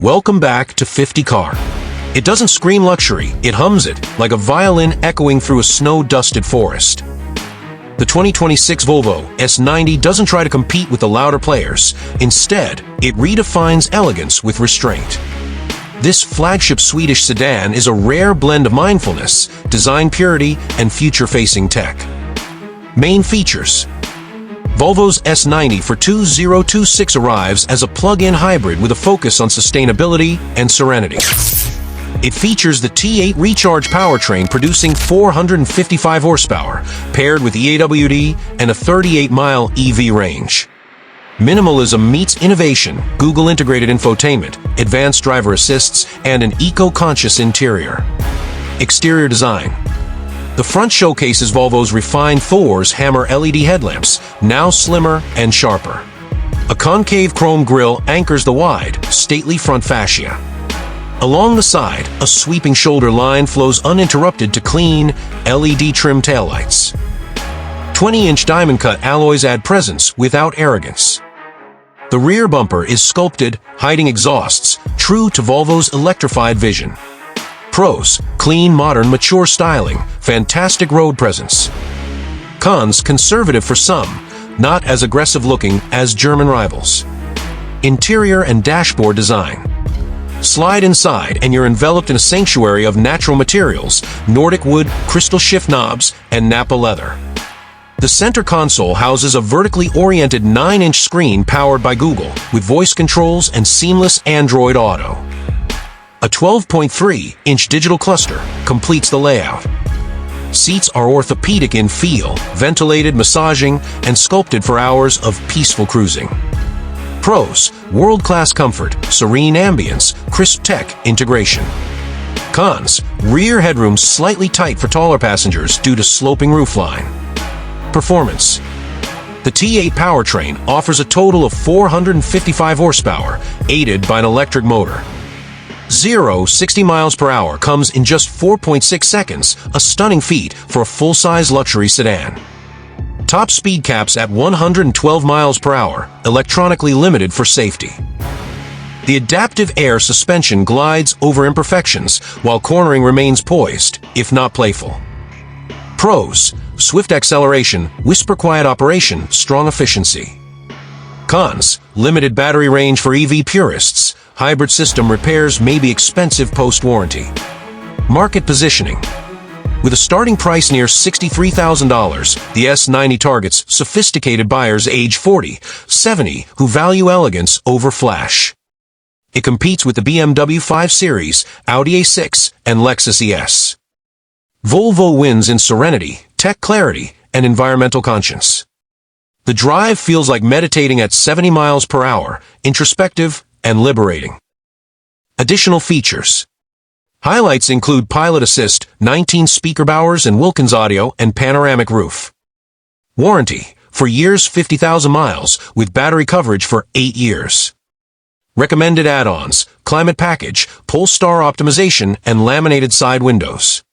Welcome back to 50 Car. It doesn't scream luxury, it hums it, like a violin echoing through a snow-dusted forest. The 2026 Volvo S90 doesn't try to compete with the louder players. Instead, it redefines elegance with restraint. This flagship Swedish sedan is a rare blend of mindfulness, design purity, and future-facing tech. Main features: Volvo's S90 for 2026 arrives as a plug-in hybrid with a focus on sustainability and serenity. It features the T8 recharge powertrain producing 455 horsepower, paired with e-AWD and a 38-mile EV range. Minimalism meets innovation, Google integrated infotainment, advanced driver assists, and an eco-conscious interior. Exterior design. The front showcases Volvo's refined Thor's hammer LED headlamps, now slimmer and sharper. A concave chrome grille anchors the wide, stately front fascia. Along the side, a sweeping shoulder line flows uninterrupted to clean, LED trim taillights. 20-inch diamond-cut alloys add presence without arrogance. The rear bumper is sculpted, hiding exhausts, true to Volvo's electrified vision. Pros: clean, modern, mature styling, fantastic road presence. Cons: conservative for some, not as aggressive-looking as German rivals. Interior and dashboard design. Slide inside and you're enveloped in a sanctuary of natural materials, Nordic wood, crystal shift knobs, and Napa leather. The center console houses a vertically oriented 9-inch screen powered by Google, with voice controls and seamless Android Auto. A 12.3-inch digital cluster completes the layout. Seats are orthopedic in feel, ventilated, massaging, and sculpted for hours of peaceful cruising. Pros: world-class comfort, serene ambience, crisp tech integration. Cons: rear headroom slightly tight for taller passengers due to sloping roofline. Performance. The T8 powertrain offers a total of 455 horsepower, aided by an electric motor. 0-60 miles per hour comes in just 4.6 seconds, a stunning feat for a full-size luxury sedan. Top speed caps at 112 miles per hour, electronically limited for safety. The adaptive air suspension glides over imperfections, while cornering remains poised, if not playful. Pros: swift acceleration, whisper-quiet operation, strong efficiency. Cons: limited battery range for EV purists. Hybrid system repairs may be expensive post-warranty. Market positioning. With a starting price near $63,000, the S90 targets sophisticated buyers age 40, 70 who value elegance over flash. It competes with the BMW 5 Series, Audi A6, and Lexus ES. Volvo wins in serenity, tech clarity, and environmental conscience. The drive feels like meditating at 70 miles per hour, introspective and liberating. Additional features. Highlights include pilot assist, 19 speaker bowers and Wilkins audio, and panoramic roof. Warranty: 4 years, 50,000 miles, with battery coverage for 8 years. Recommended add-ons: climate package, Polestar optimization, and laminated side windows.